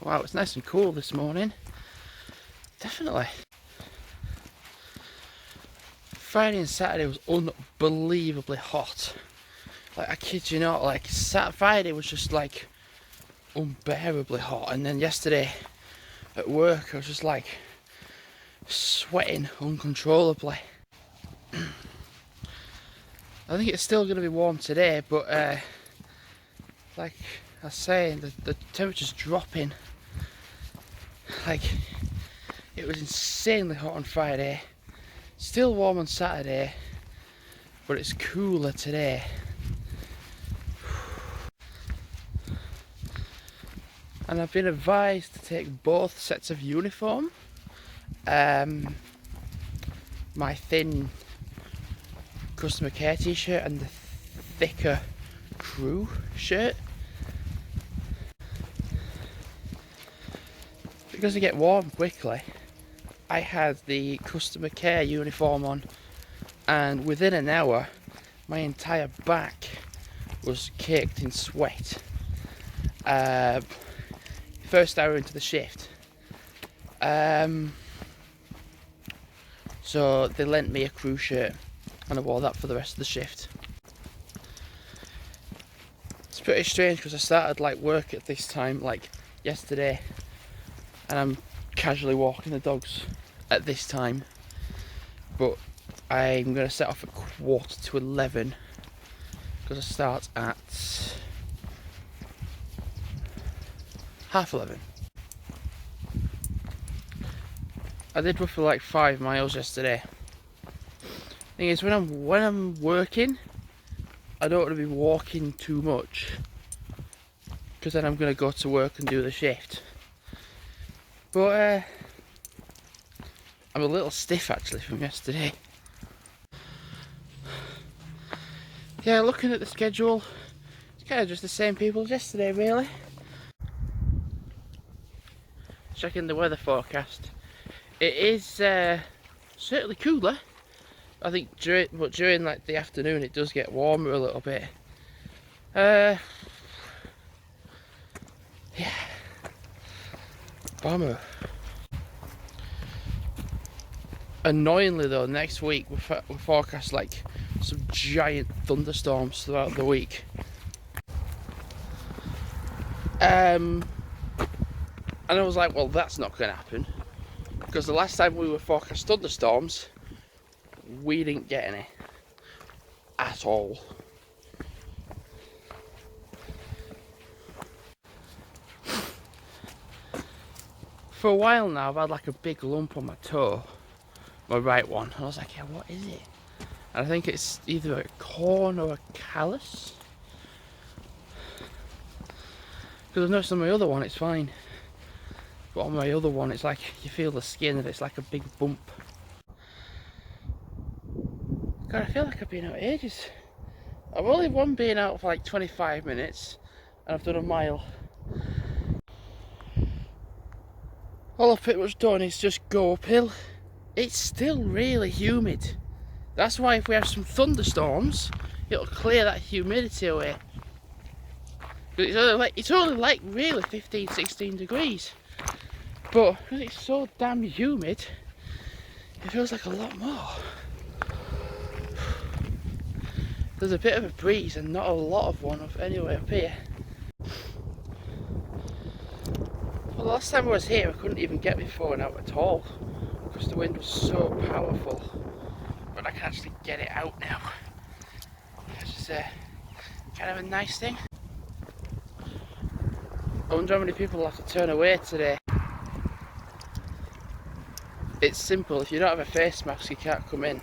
Wow, it's nice and cool this morning. Definitely. Friday and Saturday was unbelievably hot. Like, I kid you not, like, Friday was just like unbearably hot, and then yesterday at work I was just like sweating uncontrollably. I think it's still going to be warm today, but like I was saying, the temperature's dropping. Like, it was insanely hot on Friday, still warm on Saturday, but it's cooler today. And I've been advised to take both sets of uniform. My thin customer care t-shirt and the thicker crew shirt. Because I get warm quickly, I had the customer care uniform on, and within an hour my entire back was caked in sweat. First hour into the shift. So they lent me a crew shirt and I wore that for the rest of the shift. It's pretty strange because I started like work at this time like yesterday, and I'm casually walking the dogs at this time, but I'm going to set off at 11:15 because I start at 11:30. I did roughly like 5 miles yesterday. Thing is, when I'm working, I don't want to be walking too much, because then I'm going to go to work and do the shift. But I'm a little stiff actually from yesterday. Yeah, looking at the schedule, it's kind of just the same people as yesterday really. Checking the weather forecast. It is certainly cooler. I think during like the afternoon it does get warmer a little bit. Yeah. Bummer. Annoyingly though, next week we forecast like some giant thunderstorms throughout the week. And I was like, well, that's not going to happen, because the last time we were forecast thunderstorms, we didn't get any at all. For a while now, I've had like a big lump on my toe, my right one. And I was like, yeah, what is it? And I think it's either a corn or a callus. Because I've noticed on my other one it's fine, but on my other one it's like you feel the skin and it's like a big bump. God, I feel like I've been out ages. I've only been out for like 25 minutes and I've done a mile. All I've pretty much done is just go uphill. It's still really humid. That's why if we have some thunderstorms, it'll clear that humidity away. It's only like really 15, 16 degrees. But because it's so damn humid, it feels like a lot more. There's a bit of a breeze and not a lot of one anyway up here. Well, the last time I was here I couldn't even get my phone out at all because the wind was so powerful. But I can actually get it out now. It's just kind of a nice thing. I wonder how many people will have to turn away today. It's simple, if you don't have a face mask you can't come in.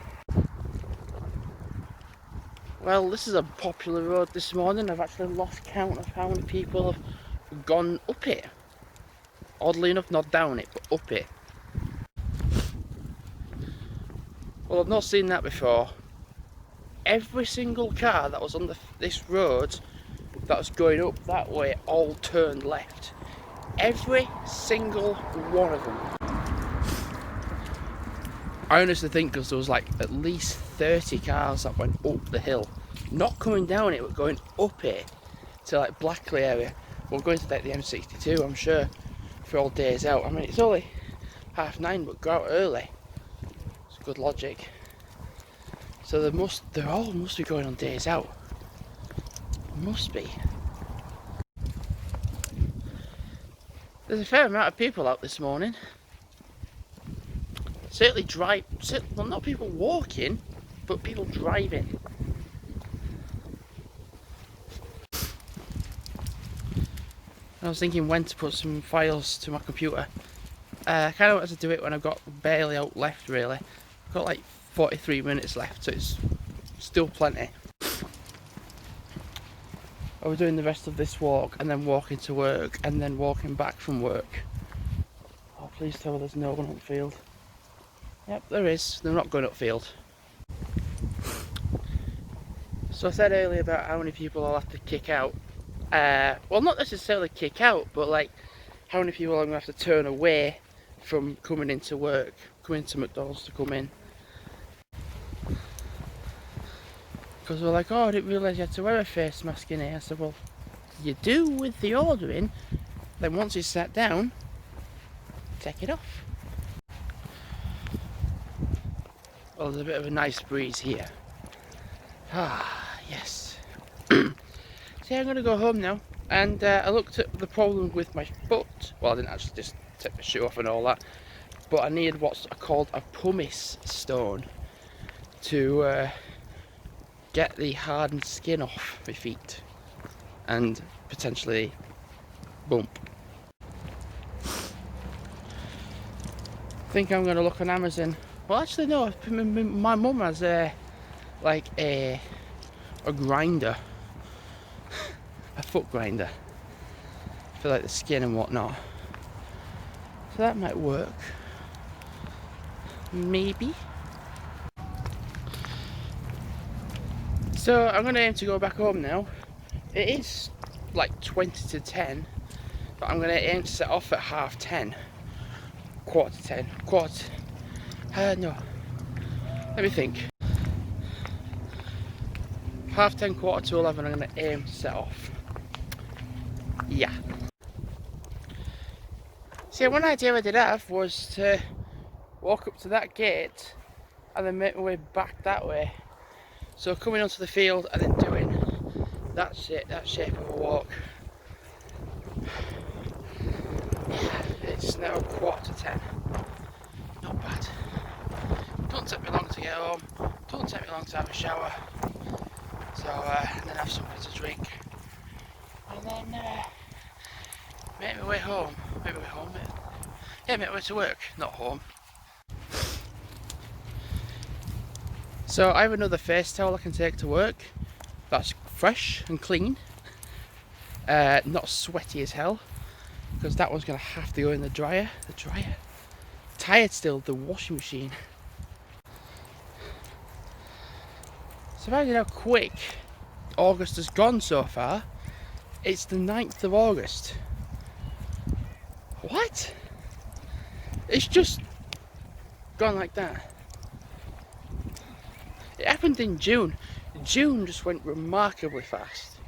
Well, this is a popular road this morning. I've actually lost count of how many people have gone up it. Oddly enough, not down it, but up it. Well, I've not seen that before. Every single car that was on this road that was going up that way all turned left. Every single one of them. I honestly think because there was like at least 30 cars that went up the hill. Not coming down it, but going up it to like Blackley area. Well, going to like the M62, I'm sure. for all days out. I mean, it's only 9:30, but go out early. It's good logic. So they all must be going on days out. Must be. There's a fair amount of people out this morning. Certainly well, not people walking, but people driving. I was thinking when to put some files to my computer. I kind of wanted to do it when I've got barely out left, really. I've got like 43 minutes left, so it's still plenty. I was doing the rest of this walk and then walking to work and then walking back from work. Oh, please tell me there's no one upfield. Yep, there is. They're not going upfield. So I said earlier about how many people I'll have to kick out. Well, not necessarily kick out, but like how many people I'm going to have to turn away from coming into work, coming to McDonald's to come in. Because they're like, oh, I didn't realise you had to wear a face mask in here. I said, well, you do with the ordering. Then once it's sat down, take it off. Well, there's a bit of a nice breeze here. Ah, yes. So yeah, I'm going to go home now. And I looked at the problem with my foot. Well, I didn't actually just take my shoe off and all that. But I needed what's called a pumice stone to get the hardened skin off my feet and potentially bump. I think I'm going to look on Amazon. Well, actually no, my mum has a grinder, a foot grinder for like the skin and whatnot, so that might work, maybe. So I'm going to aim to go back home now. It is like 20 to 10, but I'm going to aim to set off at 10:30, quarter to 10, no, let me think. 10:30, quarter to 11, I'm going to aim to set off. Yeah. See, one idea I did have was to walk up to that gate and then make my way back that way. So coming onto the field and then doing that shape of a walk. Yeah, it's now quarter to 10. Not bad. Don't take me long to get home. Don't take me long to have a shower. So and then have something to drink. And then make my way home. Make my way home. Yeah, make my way to work, not home. So I have another face towel I can take to work. That's fresh and clean. Not sweaty as hell. Because that one's going to have to go in the dryer. Tired still, the washing machine. So imagine how quick August has gone so far. It's the 9th of August. What? It's just gone like that. It happened in June. June just went remarkably fast.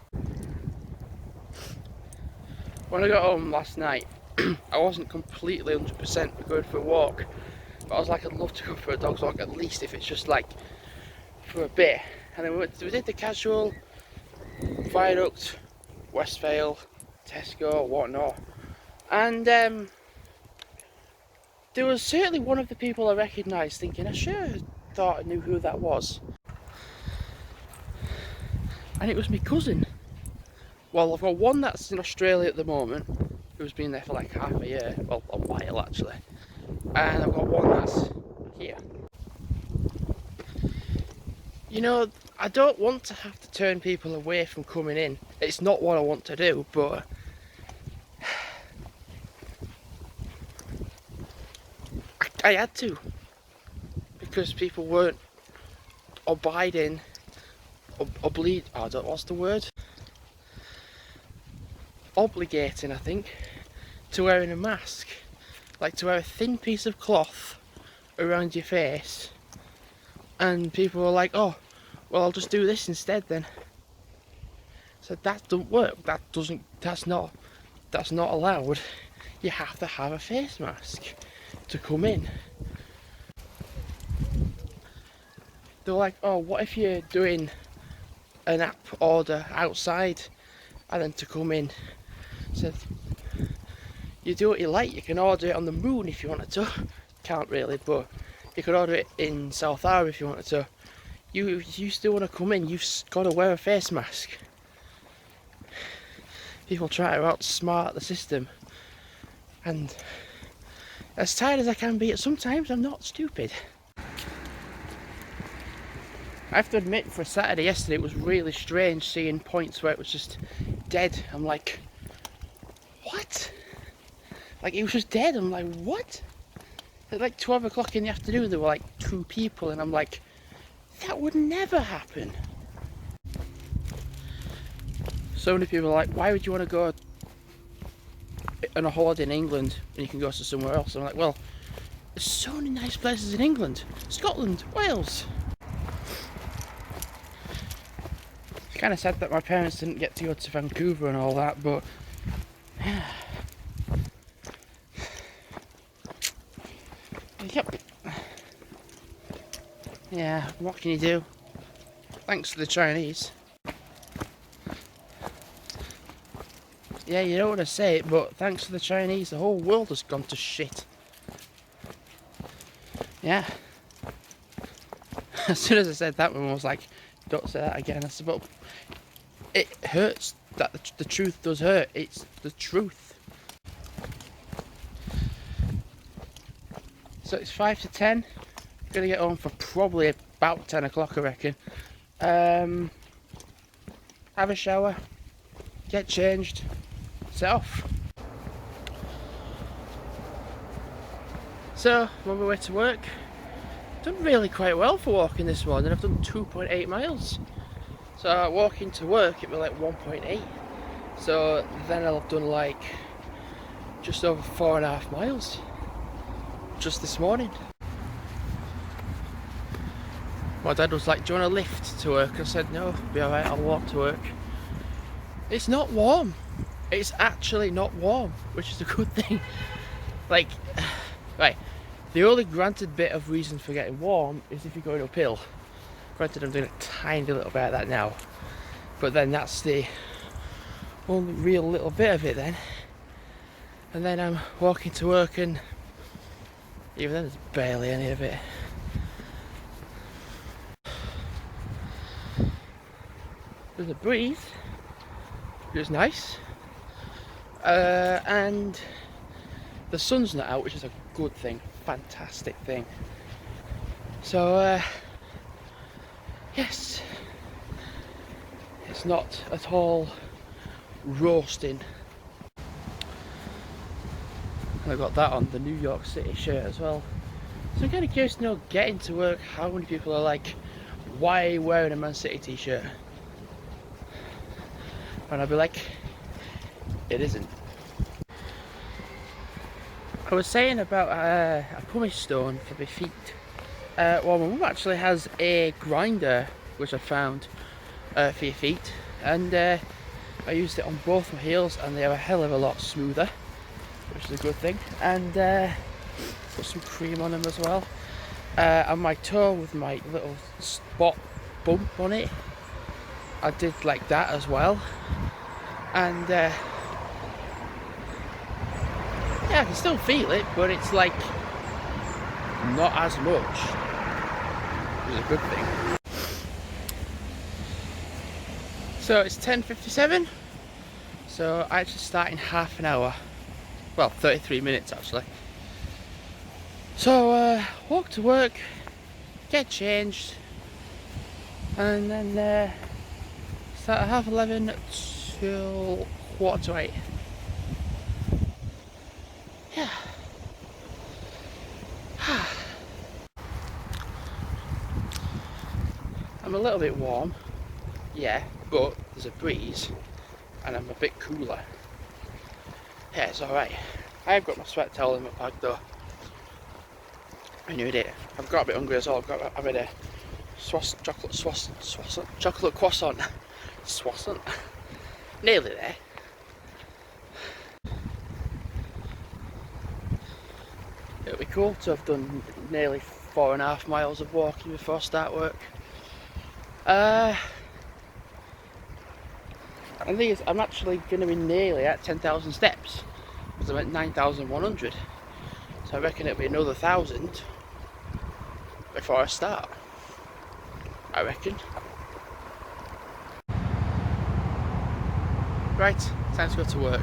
When I got home last night, I wasn't completely 100% for going for a walk. But I was like, I'd love to go for a dog's walk, at least if it's just like for a bit. And then we did the casual, Viaduct, Westvale, Tesco, whatnot. And there was certainly one of the people I recognised thinking, I sure thought I knew who that was. And it was my cousin. Well, I've got one that's in Australia at the moment, who's been there for like half a year, well, a while actually. And I've got one that's here. You know, I don't want to have to turn people away from coming in. It's not what I want to do, but I had to. Because people weren't abiding, what's the word? Obligating, I think, to wearing a mask. Like to wear a thin piece of cloth around your face. And people were like, oh, well, I'll just do this instead then. So that doesn't work. That's not allowed. you have to have a face mask to come in. They're like, oh, what if you're doing an app order outside and then to come in? So you do what you like. You can order it on the moon if you wanted to. Can't really, but you could order it in South Arab if you wanted to. You still want to come in, you've got to wear a face mask. People try to outsmart the system, and as tired as I can be, sometimes I'm not stupid. I have to admit, for a Saturday yesterday, it was really strange seeing points where it was just dead. I'm like, what? Like, it was just dead. I'm like, what? At like 12 o'clock in the afternoon, there were like 2 people, and I'm like, that would never happen. So many people are like, why would you want to go on a holiday in England when you can go to somewhere else? I'm like, well, there's so many nice places in England. Scotland, Wales. It's kind of sad that my parents didn't get to go to Vancouver and all that, but yeah. Yep. Yeah, what can you do? Thanks to the Chinese. Yeah, you don't want to say it, but thanks to the Chinese, the whole world has gone to shit. Yeah. As soon as I said that, my mum was like, don't say that again. I said, but it hurts. That the truth does hurt. It's the truth. So it's 5 to 10. Gonna get home for probably about 10 o'clock, I reckon. Have a shower, get changed, set off. So I'm on my way to work. Done really quite well for walking this morning. I've done 2.8 miles. So walking to work, it'd be like 1.8. So then I'll have done like just over 4.5 miles just this morning. My dad was like, do you want a lift to work? I said, no, be alright, I'll walk to work. It's not warm. It's actually not warm, which is a good thing. Like, right, the only granted bit of reason for getting warm is if you're going uphill. Granted, I'm doing a tiny little bit of that now, but then that's the only real little bit of it then. And then I'm walking to work, and even then there's barely any of it. There's a breeze, which is nice, and the sun's not out, which is a good thing, fantastic thing. So yes, it's not at all roasting. And I got that on, the New York City shirt as well. So I'm kind of curious to know, getting to work, how many people are like, why are you wearing a Man City t-shirt? And I'll be like, it isn't. I was saying about a pumice stone for my feet. Well, my mum actually has a grinder, which I found for your feet, and I used it on both my heels, and they are a hell of a lot smoother, which is a good thing. And put some cream on them as well. And my toe with my little spot bump on it, I did like that as well. And yeah, I can still feel it, but it's like not as much. Which is a good thing. So it's 10:57. So I actually start in half an hour. Well, 33 minutes actually. So walk to work, get changed, and then start at 11:30 till 7:45. Yeah. I'm a little bit warm, yeah, but there's a breeze and I'm a bit cooler. Yeah, it's alright. I have got my sweat towel in my bag though. I knew it. I've got a bit hungry as well. I've had a chocolate croissant. Swassant. Nearly there. It'll be cool to have done nearly 4.5 miles of walking before I start work. I think I'm actually going to be nearly at 10,000 steps because I'm at 9,100. So I reckon it'll be another 1,000 before I start. I reckon. Right, time to go to work.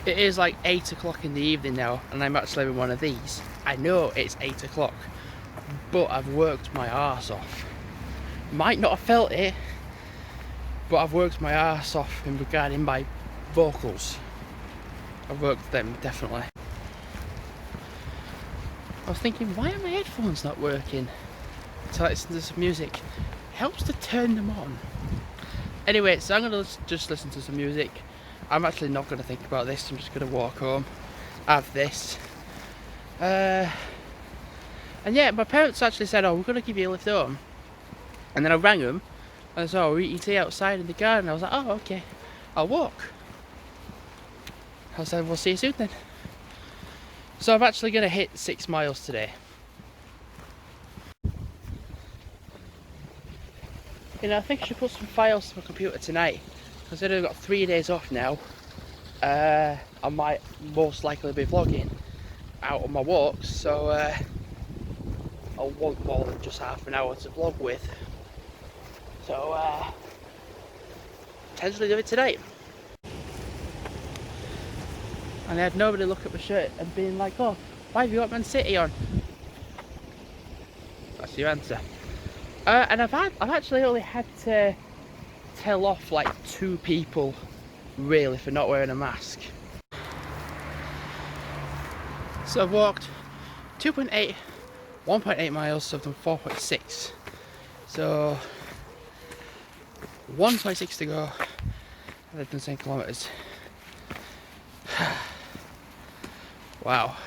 It is like 8 o'clock in the evening now, and I'm actually in one of these. I know it's 8 o'clock, but I've worked my arse off. Might not have felt it, but I've worked my arse off in regarding my vocals. I've worked them, definitely. I was thinking, why are my headphones not working? To listen to some music. It helps to turn them on. Anyway, so I'm going to just listen to some music. I'm actually not going to think about this. I'm just going to walk home, have this. And yeah, my parents actually said, oh, we're going to give you a lift home. And then I rang them, and they said, oh, we're eating tea outside in the garden. I was like, oh, okay, I'll walk. I said, we'll see you soon then. So I'm actually going to hit 6 miles today. You know, I think I should put some files to my computer tonight. Considering I've got 3 days off now, I might most likely be vlogging out on my walks, so I'll want more than just half an hour to vlog with. So, potentially do it tonight. And I had nobody look at my shirt and being like, oh, why have you got Man City on? That's your answer. And I've actually only had to tell off like 2 people really for not wearing a mask. So I've walked 2.8, 1.8 miles, so I've done 4.6. So 1.6 to go. I've done 10 kilometers. Wow.